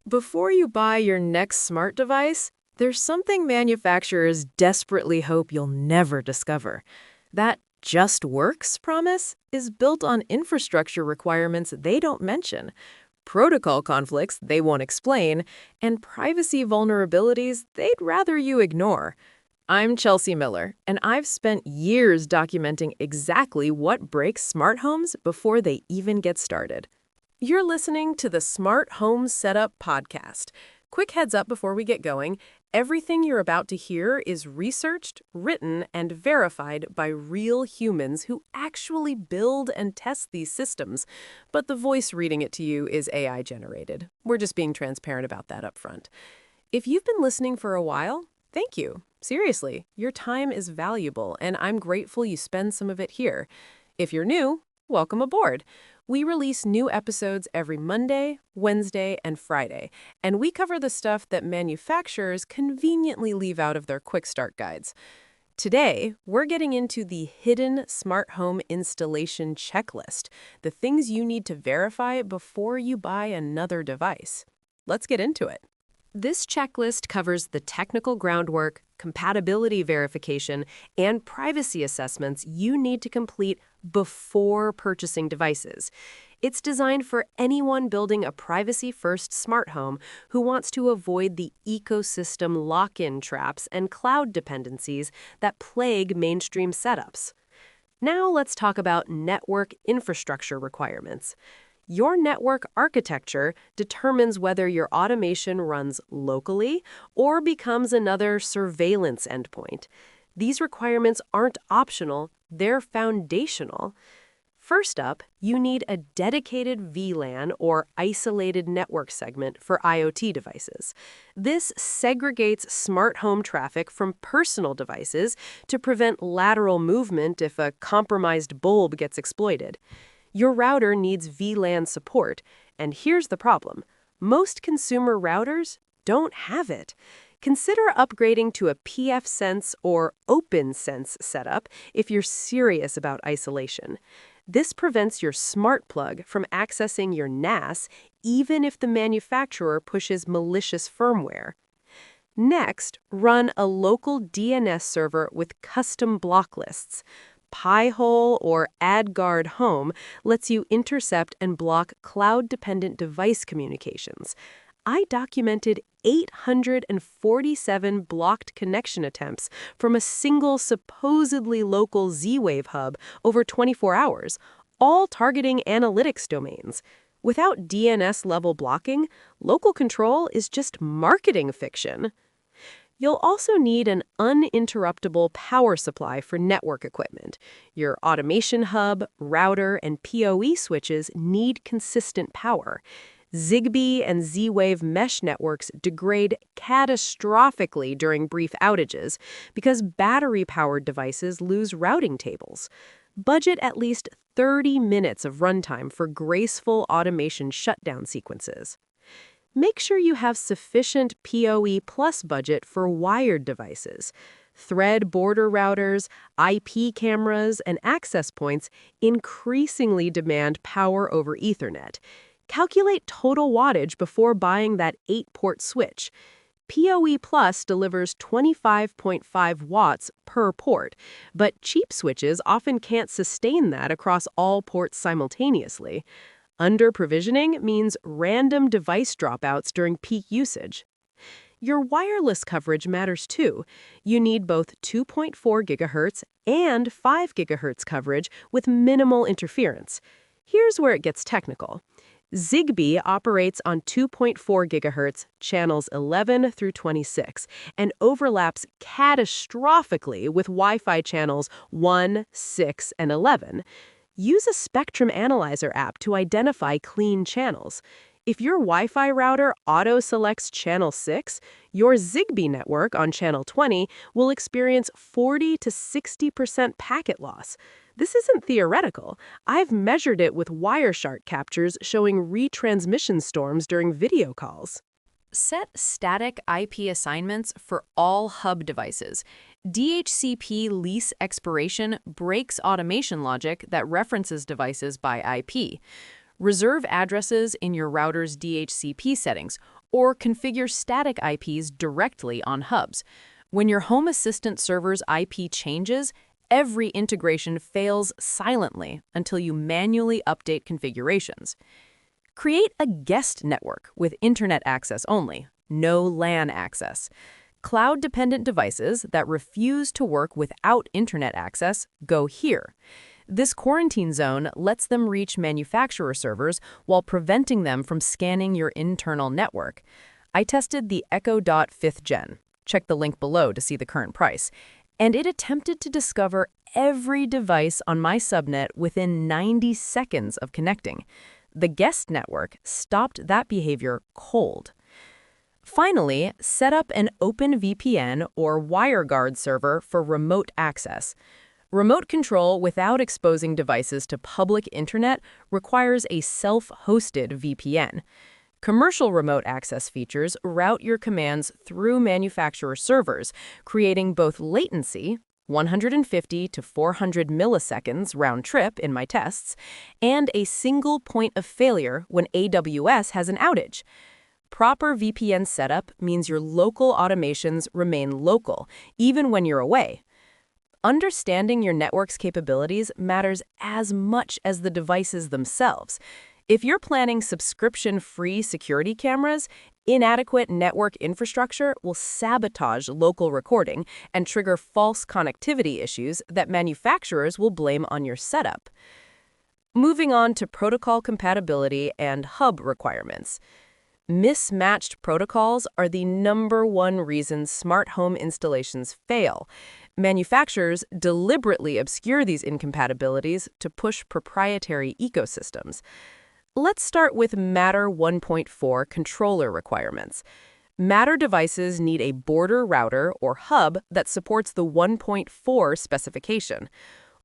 Before you buy your next smart device, there's something manufacturers desperately hope you'll never discover. That just works promise is built on infrastructure requirements they don't mention, protocol conflicts they won't explain, and privacy vulnerabilities they'd rather you ignore. I'm Chelsea Miller, and I've spent years documenting exactly what breaks smart homes before they even get started. You're listening to the Smart Home Setup Podcast. Quick heads up before we get going. Everything you're about to hear is researched, written, and verified by real humans who actually build and test these systems. But the voice reading it to you is AI generated. We're just being transparent about that up front. If you've been listening for a while, thank you. Seriously, your time is valuable, and I'm grateful you spend some of it here. If you're new, welcome aboard. We release new episodes every Monday, Wednesday, and Friday, and we cover the stuff that manufacturers conveniently leave out of their quick start guides. Today, we're getting into the hidden smart home installation checklist, the things you need to verify before you buy another device. Let's get into it. This checklist covers the technical groundwork, compatibility verification, and privacy assessments you need to complete before purchasing devices. It's designed for anyone building a privacy-first smart home who wants to avoid the ecosystem lock-in traps and cloud dependencies that plague mainstream setups. Now let's talk about network infrastructure requirements. Your network architecture determines whether your automation runs locally or becomes another surveillance endpoint. These requirements aren't optional, they're foundational. First up, you need a dedicated VLAN or isolated network segment for IoT devices. This segregates smart home traffic from personal devices to prevent lateral movement if a compromised bulb gets exploited. Your router needs VLAN support, and here's the problem. Most consumer routers don't have it. Consider upgrading to a pfSense or OpenSense setup if you're serious about isolation. This prevents your smart plug from accessing your NAS even if the manufacturer pushes malicious firmware. Next, run a local DNS server with custom block lists. Pi-hole or AdGuard Home lets you intercept and block cloud-dependent device communications. I documented 847 blocked connection attempts from a single supposedly local Z-Wave hub over 24 hours, all targeting analytics domains. Without DNS-level blocking, local control is just marketing fiction. You'll also need an uninterruptible power supply for network equipment. Your automation hub, router, and PoE switches need consistent power. Zigbee and Z-Wave mesh networks degrade catastrophically during brief outages because battery-powered devices lose routing tables. Budget at least 30 minutes of runtime for graceful automation shutdown sequences. Make sure you have sufficient PoE Plus budget for wired devices. Thread border routers, IP cameras, and access points increasingly demand power over Ethernet. Calculate total wattage before buying that 8-port switch. PoE Plus delivers 25.5 watts per port, but cheap switches often can't sustain that across all ports simultaneously. Under-provisioning means random device dropouts during peak usage. Your wireless coverage matters too. You need both 2.4 GHz and 5 GHz coverage with minimal interference. Here's where it gets technical. Zigbee operates on 2.4 GHz, channels 11 through 26, and overlaps catastrophically with Wi-Fi channels 1, 6, and 11. Use a spectrum analyzer app to identify clean channels. If your Wi-Fi router auto-selects channel 6, your Zigbee network on channel 20 will experience 40 to 60% packet loss. This isn't theoretical. I've measured it with Wireshark captures showing retransmission storms during video calls. Set static IP assignments for all hub devices. DHCP lease expiration breaks automation logic that references devices by IP. Reserve addresses in your router's DHCP settings, or configure static IPs directly on hubs. When your Home Assistant server's IP changes, every integration fails silently until you manually update configurations. Create a guest network with internet access only, no LAN access. Cloud-dependent devices that refuse to work without internet access go here. This quarantine zone lets them reach manufacturer servers while preventing them from scanning your internal network. I tested the Echo Dot 5th Gen. Check the link below to see the current price. And it attempted to discover every device on my subnet within 90 seconds of connecting. The guest network stopped that behavior cold. Finally, set up an OpenVPN or WireGuard server for remote access. Remote control without exposing devices to public internet requires a self-hosted VPN. Commercial remote access features route your commands through manufacturer servers, creating both latency, 150 to 400 milliseconds round trip in my tests, and a single point of failure when AWS has an outage. Proper VPN setup means your local automations remain local, even when you're away. Understanding your network's capabilities matters as much as the devices themselves. If you're planning subscription-free security cameras, inadequate network infrastructure will sabotage local recording and trigger false connectivity issues that manufacturers will blame on your setup. Moving on to protocol compatibility and hub requirements. Mismatched protocols are the #1 reason smart home installations fail. Manufacturers deliberately obscure these incompatibilities to push proprietary ecosystems. Let's start with Matter 1.4 controller requirements. Matter devices need a border router or hub that supports the 1.4 specification.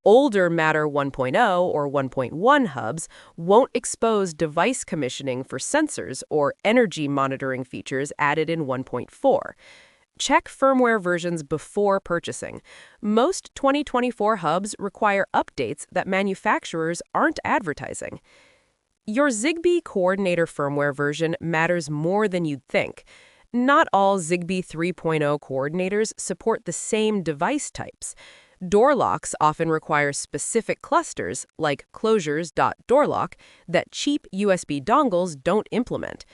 Older Matter 1.0 or 1.1 hubs won't expose device commissioning for sensors or energy monitoring features added in 1.4. Check firmware versions before purchasing. Most 2024 hubs require updates that manufacturers aren't advertising. Your Zigbee Coordinator firmware version matters more than you'd think. Not all Zigbee 3.0 coordinators support the same device types. Door locks often require specific clusters, like closures.doorlock, that cheap USB dongles don't implement.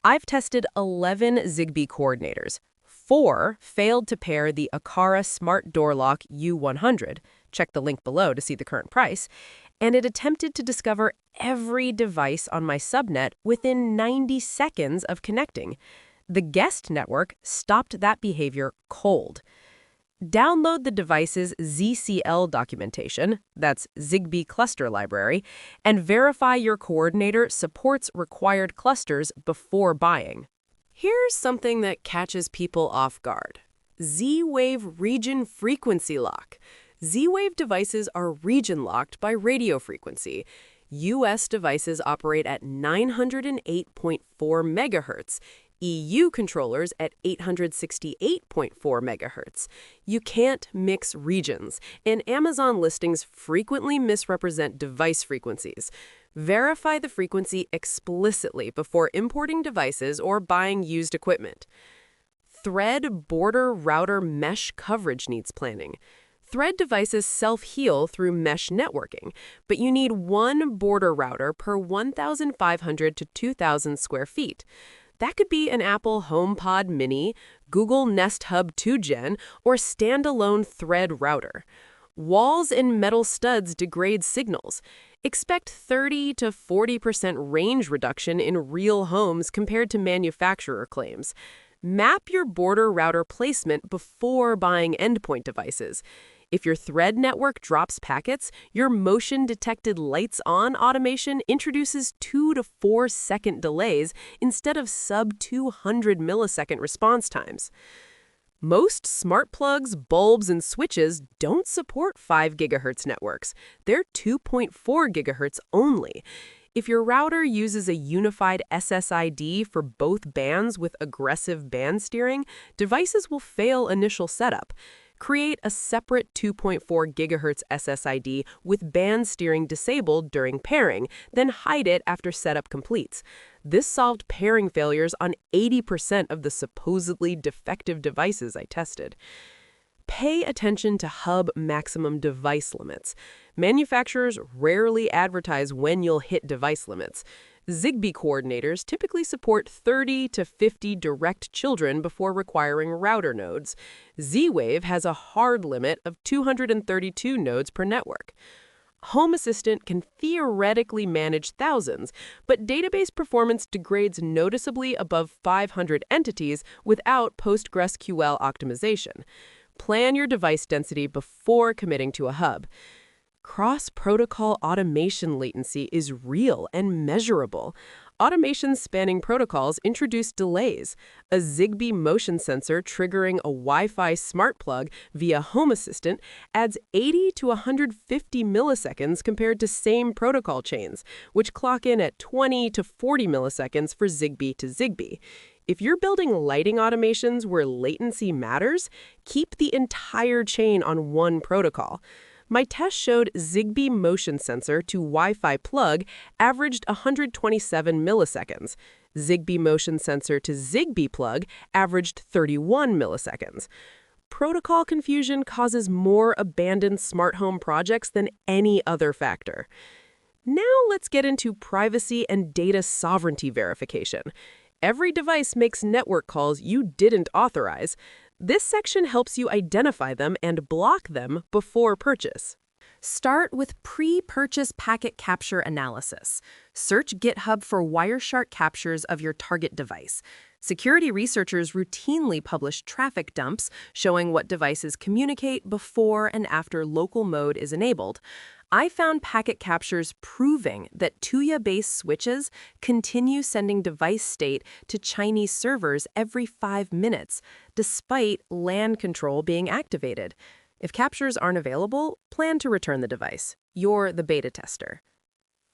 I've tested 11 Zigbee coordinators. 4 failed to pair the Aqara Smart Door Lock U100, check the link below to see the current price, and it attempted to discover every device on my subnet within 90 seconds of connecting. The guest network stopped that behavior cold. Download the device's ZCL documentation, that's Zigbee Cluster Library, and verify your coordinator supports required clusters before buying. Here's something that catches people off guard. Z-Wave Region Frequency Lock. Z-Wave devices are region-locked by radio frequency. U.S. devices operate at 908.4 MHz. EU controllers at 868.4 MHz. You can't mix regions, and Amazon listings frequently misrepresent device frequencies. Verify the frequency explicitly before importing devices or buying used equipment. Thread border router mesh coverage needs planning. Thread devices self-heal through mesh networking, but you need one border router per 1,500 to 2,000 square feet. That could be an Apple HomePod Mini, Google Nest Hub 2 Gen, or standalone Thread router. Walls and metal studs degrade signals. Expect 30 to 40% range reduction in real homes compared to manufacturer claims. Map your border router placement before buying endpoint devices. If your Thread network drops packets, your motion-detected lights-on automation introduces 2 to 4 second delays instead of sub-200 millisecond response times. Most smart plugs, bulbs, and switches don't support 5 GHz networks. They're 2.4 GHz only. If your router uses a unified SSID for both bands with aggressive band steering, devices will fail initial setup. Create a separate 2.4 GHz SSID with band steering disabled during pairing, then hide it after setup completes. This solved pairing failures on 80% of the supposedly defective devices I tested. Pay attention to hub maximum device limits. Manufacturers rarely advertise when you'll hit device limits. Zigbee coordinators typically support 30 to 50 direct children before requiring router nodes. Z-Wave has a hard limit of 232 nodes per network. Home Assistant can theoretically manage thousands, but database performance degrades noticeably above 500 entities without PostgreSQL optimization. Plan your device density before committing to a hub. Cross-protocol automation latency is real and measurable. Automations spanning protocols introduce delays. A Zigbee motion sensor triggering a Wi-Fi smart plug via Home Assistant adds 80 to 150 milliseconds compared to same protocol chains, which clock in at 20 to 40 milliseconds for Zigbee to Zigbee. If you're building lighting automations where latency matters, keep the entire chain on one protocol. My test showed Zigbee motion sensor to Wi-Fi plug averaged 127 milliseconds. Zigbee motion sensor to Zigbee plug averaged 31 milliseconds. Protocol confusion causes more abandoned smart home projects than any other factor. Now let's get into privacy and data sovereignty verification. Every device makes network calls you didn't authorize. This section helps you identify them and block them before purchase. Start with pre-purchase packet capture analysis. Search GitHub for Wireshark captures of your target device. Security researchers routinely publish traffic dumps showing what devices communicate before and after local mode is enabled. I found packet captures proving that Tuya-based switches continue sending device state to Chinese servers every 5 minutes, despite LAN control being activated. If captures aren't available, plan to return the device. You're the beta tester.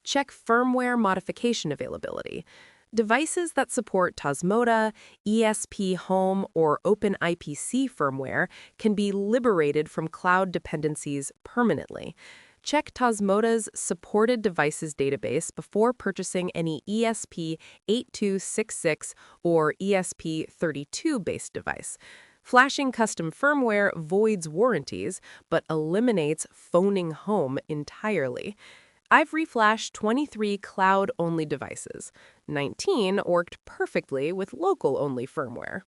Check firmware modification availability. Devices that support Tasmota, ESP Home, or OpenIPC firmware can be liberated from cloud dependencies permanently. Check Tasmota's supported devices database before purchasing any ESP8266 or ESP32-based device. Flashing custom firmware voids warranties, but eliminates phoning home entirely. I've reflashed 23 cloud-only devices. 19 worked perfectly with local-only firmware.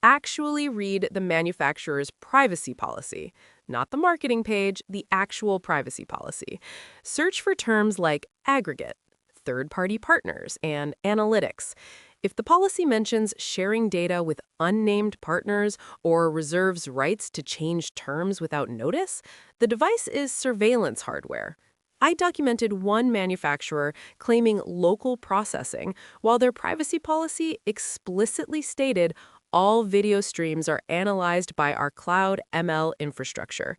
Actually read the manufacturer's privacy policy. Not the marketing page, the actual privacy policy. Search for terms like aggregate, third-party partners, and analytics. If the policy mentions sharing data with unnamed partners or reserves rights to change terms without notice, the device is surveillance hardware. I documented one manufacturer claiming local processing, while their privacy policy explicitly stated all video streams are analyzed by our cloud ML infrastructure.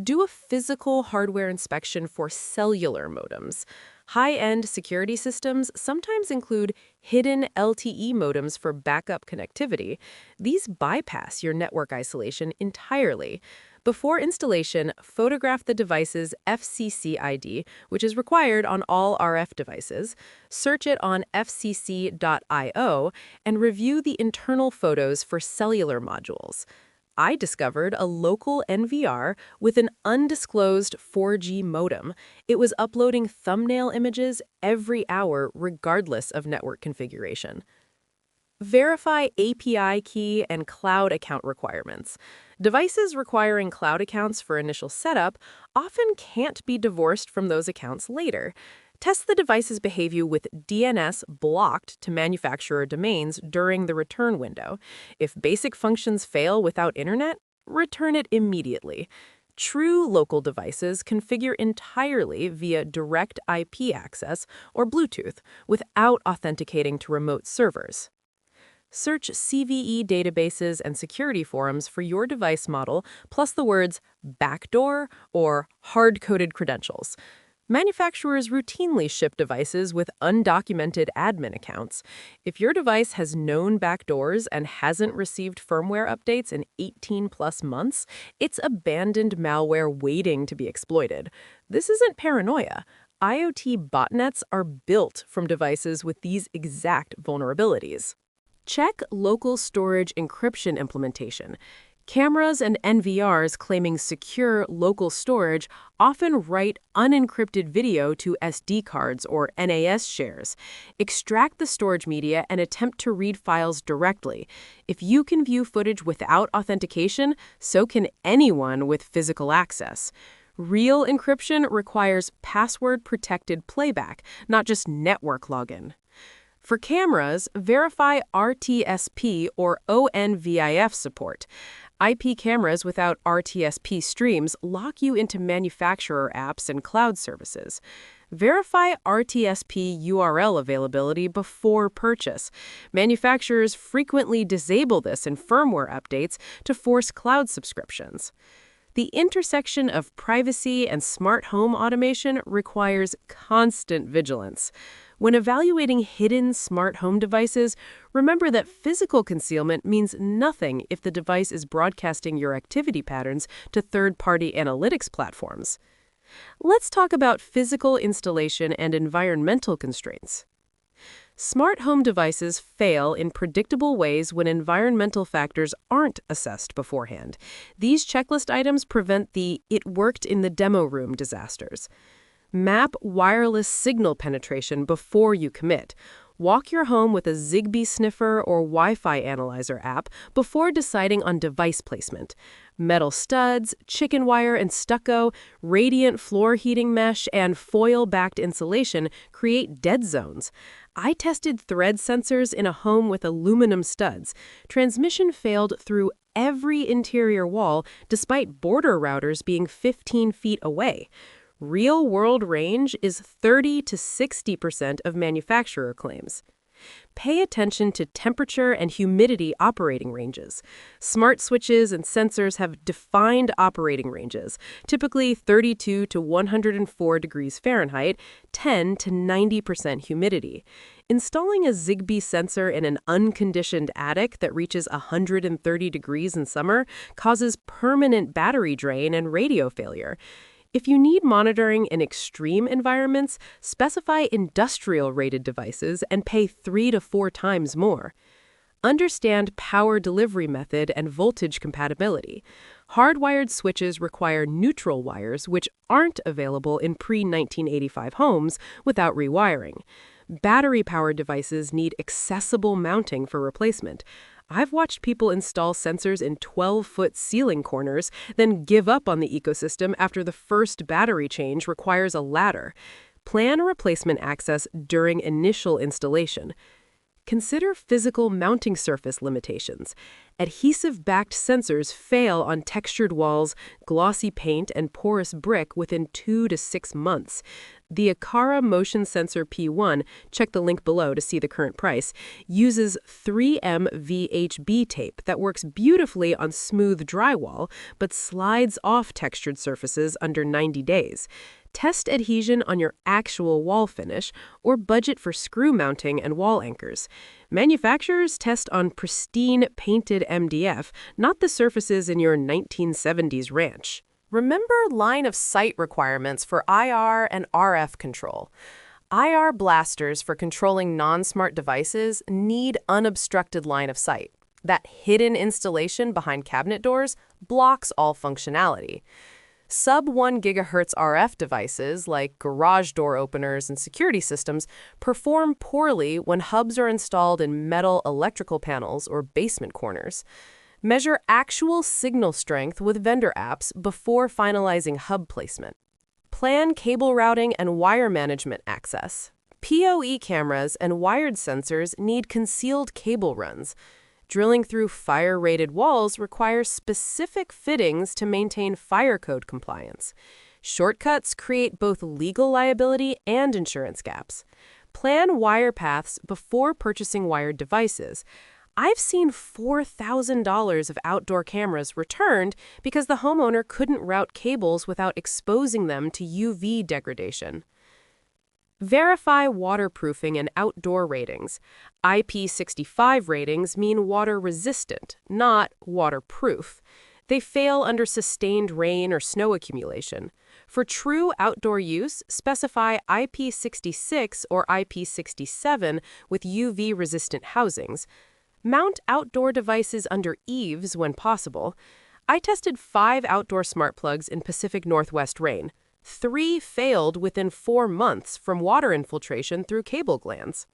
Do a physical hardware inspection for cellular modems. High-end security systems sometimes include hidden LTE modems for backup connectivity. These bypass your network isolation entirely. Before installation, photograph the device's FCC ID, which is required on all RF devices, search it on fcc.io, and review the internal photos for cellular modules. I discovered a local NVR with an undisclosed 4G modem. It was uploading thumbnail images every hour regardless of network configuration. Verify API key and cloud account requirements. Devices requiring cloud accounts for initial setup often can't be divorced from those accounts later. Test the device's behavior with DNS blocked to manufacturer domains during the return window. If basic functions fail without internet, return it immediately. True local devices configure entirely via direct IP access or Bluetooth without authenticating to remote servers. Search CVE databases and security forums for your device model, plus the words backdoor or hard-coded credentials. Manufacturers routinely ship devices with undocumented admin accounts. If your device has known backdoors and hasn't received firmware updates in 18+ months, it's abandoned malware waiting to be exploited. This isn't paranoia. IoT botnets are built from devices with these exact vulnerabilities. Check local storage encryption implementation. Cameras and NVRs claiming secure local storage often write unencrypted video to SD cards or NAS shares. Extract the storage media and attempt to read files directly. If you can view footage without authentication, so can anyone with physical access. Real encryption requires password-protected playback, not just network login. For cameras, verify RTSP or ONVIF support. IP cameras without RTSP streams lock you into manufacturer apps and cloud services. Verify RTSP URL availability before purchase. Manufacturers frequently disable this in firmware updates to force cloud subscriptions. The intersection of privacy and smart home automation requires constant vigilance. When evaluating hidden smart home devices, remember that physical concealment means nothing if the device is broadcasting your activity patterns to third-party analytics platforms. Let's talk about physical installation and environmental constraints. Smart home devices fail in predictable ways when environmental factors aren't assessed beforehand. These checklist items prevent the "it worked in the demo room" disasters. Map wireless signal penetration before you commit. Walk your home with a Zigbee sniffer or Wi-Fi analyzer app before deciding on device placement. Metal studs, chicken wire and stucco, radiant floor heating mesh, and foil-backed insulation create dead zones. I tested thread sensors in a home with aluminum studs. Transmission failed through every interior wall, despite border routers being 15 feet away. Real-world range is 30 to 60% of manufacturer claims. Pay attention to temperature and humidity operating ranges. Smart switches and sensors have defined operating ranges, typically 32 to 104 degrees Fahrenheit, 10 to 90% humidity. Installing a Zigbee sensor in an unconditioned attic that reaches 130 degrees in summer causes permanent battery drain and radio failure. If you need monitoring in extreme environments, specify industrial-rated devices and pay 3 to 4 times more. Understand power delivery method and voltage compatibility. Hardwired switches require neutral wires, which aren't available in pre-1985 homes without rewiring. Battery-powered devices need accessible mounting for replacement. I've watched people install sensors in 12-foot ceiling corners, then give up on the ecosystem after the first battery change requires a ladder. Plan replacement access during initial installation. Consider physical mounting surface limitations. Adhesive-backed sensors fail on textured walls, glossy paint, and porous brick within 2 to 6 months. The Aqara Motion Sensor P1, check the link below to see the current price, uses 3M VHB tape that works beautifully on smooth drywall, but slides off textured surfaces under 90 days. Test adhesion on your actual wall finish, or budget for screw mounting and wall anchors. Manufacturers test on pristine painted MDF, not the surfaces in your 1970s ranch. Remember line of sight requirements for IR and RF control. IR blasters for controlling non-smart devices need unobstructed line of sight. That hidden installation behind cabinet doors blocks all functionality. Sub-1 GHz RF devices, like garage door openers and security systems, perform poorly when hubs are installed in metal electrical panels or basement corners. Measure actual signal strength with vendor apps before finalizing hub placement. Plan cable routing and wire management access. PoE cameras and wired sensors need concealed cable runs. Drilling through fire-rated walls requires specific fittings to maintain fire code compliance. Shortcuts create both legal liability and insurance gaps. Plan wire paths before purchasing wired devices. I've seen $4,000 of outdoor cameras returned because the homeowner couldn't route cables without exposing them to UV degradation. Verify waterproofing and outdoor ratings. IP65 ratings mean water resistant, not waterproof. They fail under sustained rain or snow accumulation. For true outdoor use, specify IP66 or IP67 with UV-resistant housings. Mount outdoor devices under eaves when possible. I tested 5 outdoor smart plugs in Pacific Northwest rain. 3 failed within 4 months from water infiltration through cable glands.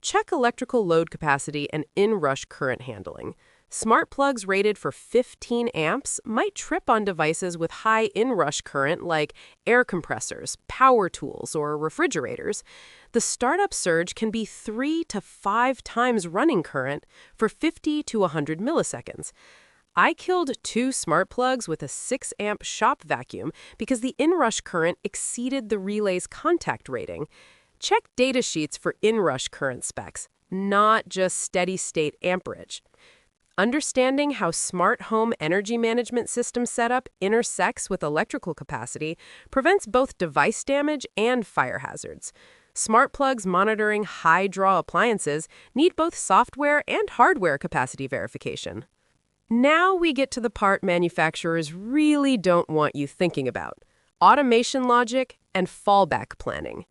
Check electrical load capacity and inrush current handling. Smart plugs rated for 15 amps might trip on devices with high inrush current like air compressors, power tools, or refrigerators. The startup surge can be 3 to 5 times running current for 50 to 100 milliseconds. I killed 2 smart plugs with a 6-amp shop vacuum because the inrush current exceeded the relay's contact rating. Check datasheets for inrush current specs, not just steady-state amperage. Understanding how smart home energy management system setup intersects with electrical capacity prevents both device damage and fire hazards. Smart plugs monitoring high-draw appliances need both software and hardware capacity verification. Now we get to the part manufacturers really don't want you thinking about: automation logic and fallback planning.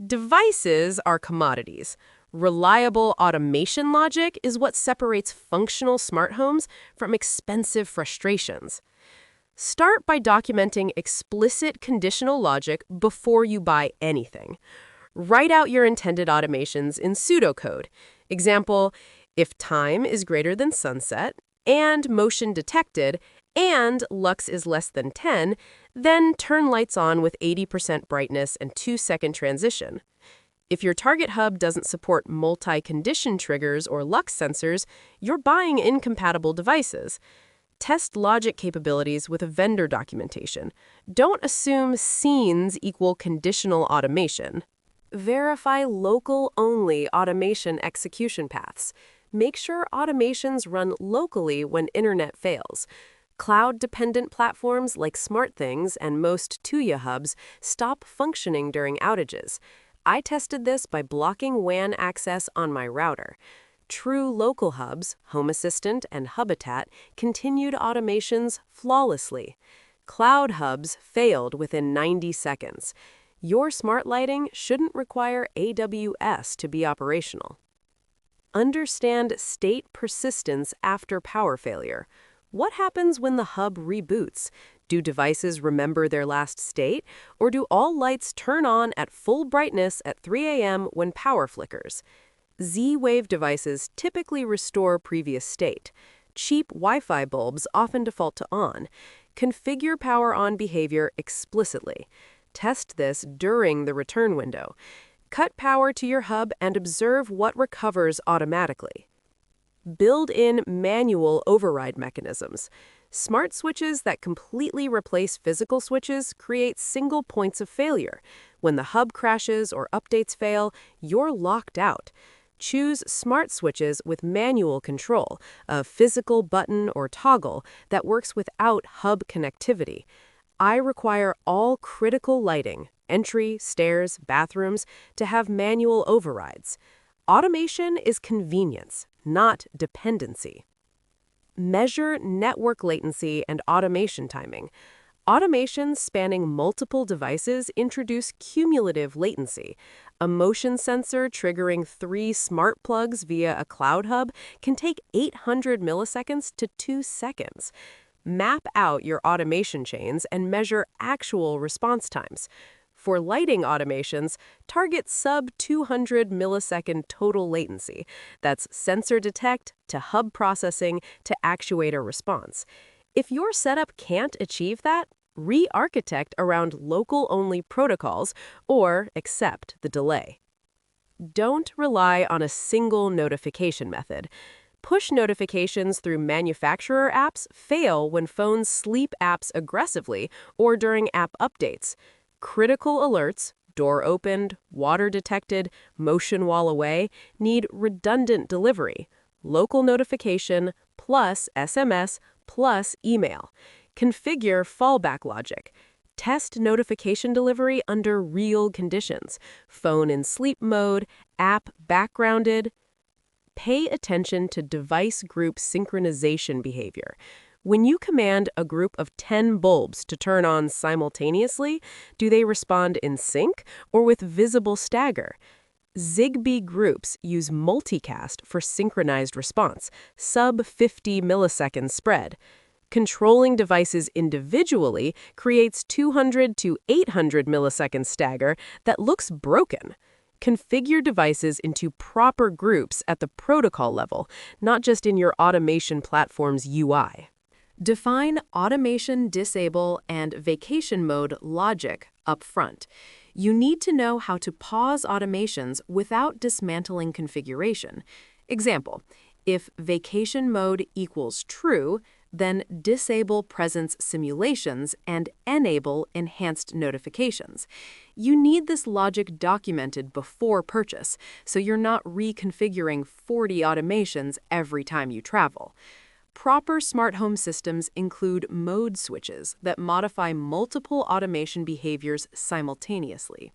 Devices are commodities. Reliable automation logic is what separates functional smart homes from expensive frustrations. Start by documenting explicit conditional logic before you buy anything. Write out your intended automations in pseudocode. Example, if time is greater than sunset, and motion detected, and lux is less than 10, then turn lights on with 80% brightness and 2-second transition. If your target hub doesn't support multi-condition triggers or lux sensors, you're buying incompatible devices. Test logic capabilities with a vendor documentation. Don't assume scenes equal conditional automation. Verify local-only automation execution paths. Make sure automations run locally when internet fails. Cloud-dependent platforms like SmartThings and most Tuya hubs stop functioning during outages. I tested this by blocking WAN access on my router. True local hubs, Home Assistant and Habitat, continued automations flawlessly. Cloud hubs failed within 90 seconds. Your smart lighting shouldn't require AWS to be operational. Understand state persistence after power failure. What happens when the hub reboots? Do devices remember their last state, or do all lights turn on at full brightness at 3 a.m. when power flickers? Z-Wave devices typically restore previous state. Cheap Wi-Fi bulbs often default to on. Configure power on behavior explicitly. Test this during the return window. Cut power to your hub and observe what recovers automatically. Build in manual override mechanisms. Smart switches that completely replace physical switches create single points of failure. When the hub crashes or updates fail, you're locked out. Choose smart switches with manual control, a physical button or toggle that works without hub connectivity. I require all critical lighting, entry, stairs, bathrooms, to have manual overrides. Automation is convenience, not dependency. Measure network latency and automation timing. Automations spanning multiple devices introduce cumulative latency. A motion sensor triggering 3 smart plugs via a cloud hub can take 800 milliseconds to 2 seconds. Map out your automation chains and measure actual response times. For lighting automations, target sub-200 millisecond total latency. That's sensor detect to hub processing to actuator response. If your setup can't achieve that, re-architect around local-only protocols or accept the delay. Don't rely on a single notification method. Push notifications through manufacturer apps fail when phones sleep apps aggressively or during app updates. Critical alerts, door opened, water detected, motion while away, need redundant delivery. Local notification plus SMS plus email. Configure fallback logic. Test notification delivery under real conditions. Phone in sleep mode, app backgrounded. Pay attention to device group synchronization behavior. When you command a group of 10 bulbs to turn on simultaneously, do they respond in sync or with visible stagger? Zigbee groups use multicast for synchronized response, sub 50 millisecond spread. Controlling devices individually creates 200 to 800 millisecond stagger that looks broken. Configure devices into proper groups at the protocol level, not just in your automation platform's UI. Define automation disable and vacation mode logic up front. You need to know how to pause automations without dismantling configuration. Example, if vacation mode equals true, then disable presence simulations and enable enhanced notifications. You need this logic documented before purchase, so you're not reconfiguring 40 automations every time you travel. Proper smart home systems include mode switches that modify multiple automation behaviors simultaneously.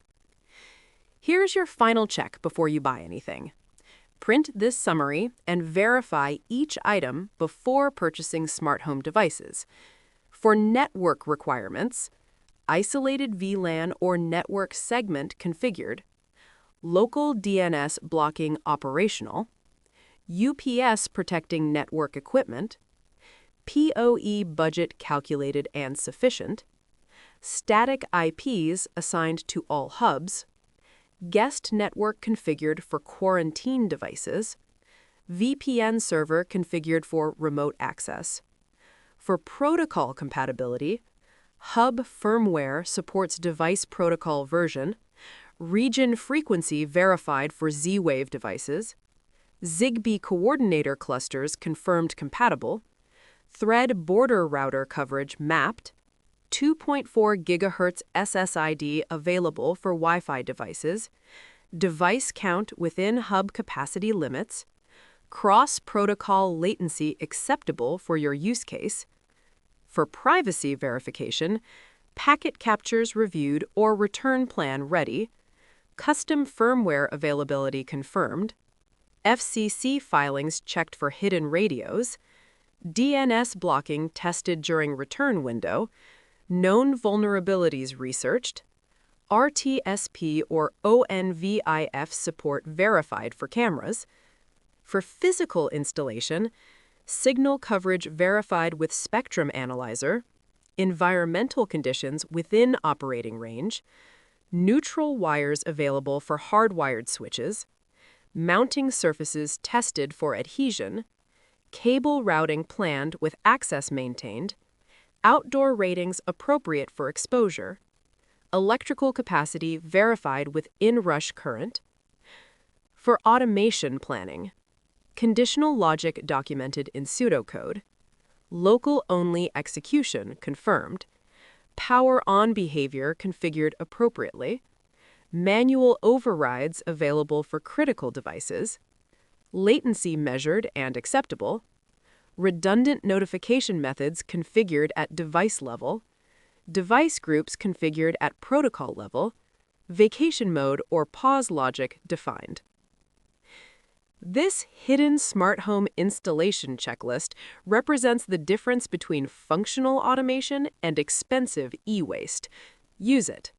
Here's your final check before you buy anything. Print this summary and verify each item before purchasing smart home devices. For network requirements, isolated VLAN or network segment configured, local DNS blocking operational, UPS protecting network equipment, PoE budget calculated and sufficient, static IPs assigned to all hubs, guest network configured for quarantine devices, VPN server configured for remote access. For protocol compatibility, hub firmware supports device protocol version, region frequency verified for Z-Wave devices, Zigbee coordinator clusters confirmed compatible, thread border router coverage mapped, 2.4 GHz SSID available for Wi-Fi devices, device count within hub capacity limits, cross-protocol latency acceptable for your use case. For privacy verification, packet captures reviewed or return plan ready, custom firmware availability confirmed, FCC filings checked for hidden radios, DNS blocking tested during return window, known vulnerabilities researched, RTSP or ONVIF support verified for cameras. For physical installation, signal coverage verified with spectrum analyzer, environmental conditions within operating range, neutral wires available for hardwired switches, mounting surfaces tested for adhesion, cable routing planned with access maintained, outdoor ratings appropriate for exposure, electrical capacity verified with inrush current. For automation planning, conditional logic documented in pseudocode, local-only execution confirmed, power-on behavior configured appropriately, manual overrides available for critical devices, latency measured and acceptable, redundant notification methods configured at device level, device groups configured at protocol level, vacation mode or pause logic defined. This hidden smart home installation checklist represents the difference between functional automation and expensive e-waste. Use it.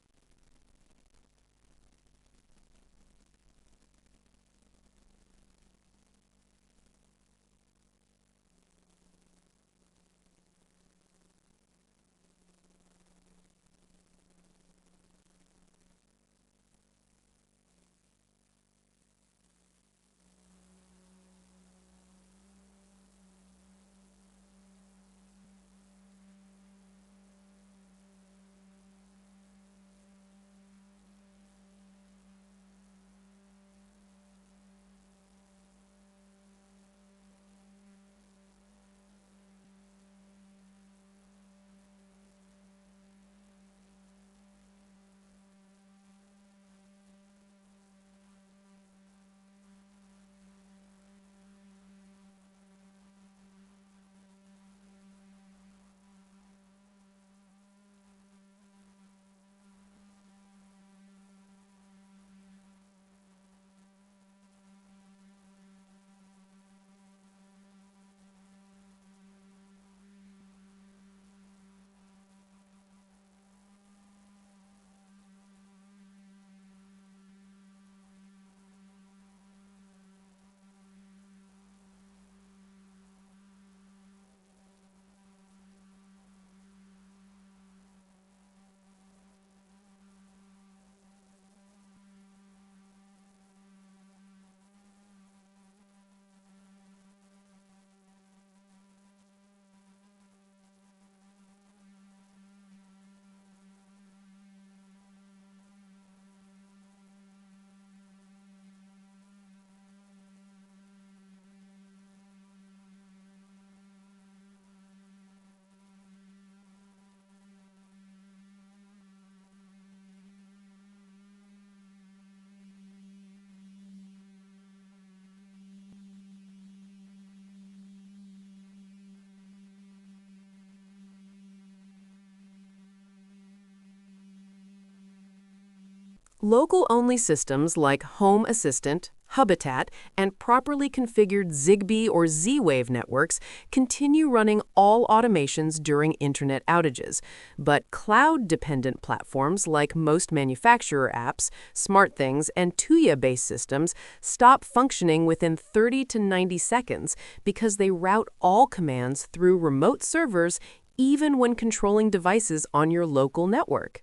Local-only systems like Home Assistant, Habitat, and properly configured Zigbee or Z-Wave networks continue running all automations during internet outages, but cloud-dependent platforms like most manufacturer apps, SmartThings, and Tuya-based systems stop functioning within 30 to 90 seconds because they route all commands through remote servers even when controlling devices on your local network.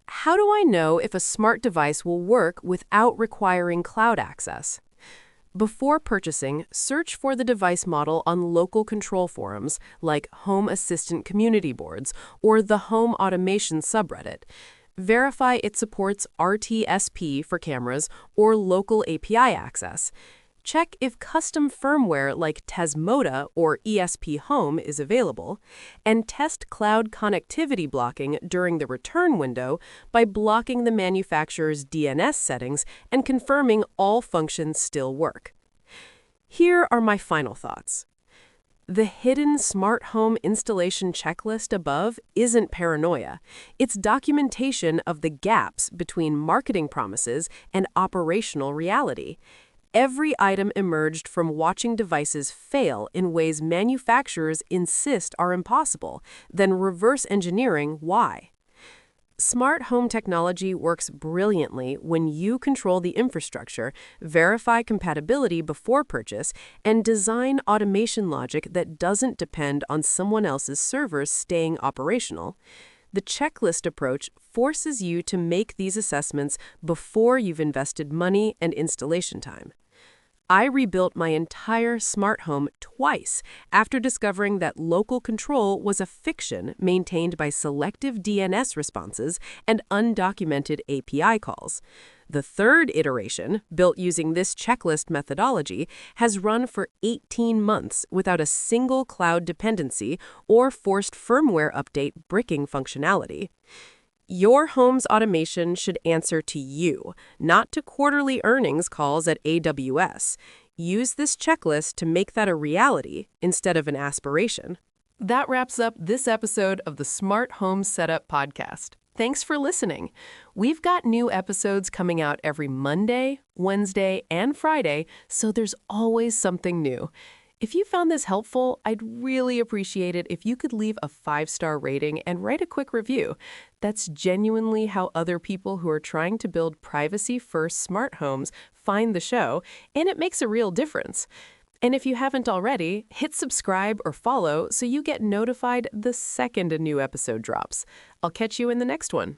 How do I know if a smart device will work without requiring cloud access? Before purchasing, search for the device model on local control forums like Home Assistant community boards or the Home Automation subreddit. Verify it supports RTSP for cameras or local API access. Check if custom firmware like Tesmoda or ESP Home is available, and test cloud connectivity blocking during the return window by blocking the manufacturer's DNS settings and confirming all functions still work. Here are my final thoughts. The hidden smart home installation checklist above isn't paranoia. It's documentation of the gaps between marketing promises and operational reality. Every item emerged from watching devices fail in ways manufacturers insist are impossible, then reverse engineering why. Smart home technology works brilliantly when you control the infrastructure, verify compatibility before purchase, and design automation logic that doesn't depend on someone else's servers staying operational. The checklist approach forces you to make these assessments before you've invested money and installation time. I rebuilt my entire smart home twice after discovering that local control was a fiction maintained by selective DNS responses and undocumented API calls. The third iteration, built using this checklist methodology, has run for 18 months without a single cloud dependency or forced firmware update bricking functionality. Your home's automation should answer to you, not to quarterly earnings calls at AWS. Use this checklist to make that a reality instead of an aspiration. That wraps up this episode of the Smart Home Setup Podcast. Thanks for listening. We've got new episodes coming out every Monday, Wednesday, and Friday, so there's always something new. If you found this helpful, I'd really appreciate it if you could leave a 5-star rating and write a quick review. That's genuinely how other people who are trying to build privacy-first smart homes find the show, and it makes a real difference. And if you haven't already, hit subscribe or follow so you get notified the second a new episode drops. I'll catch you in the next one.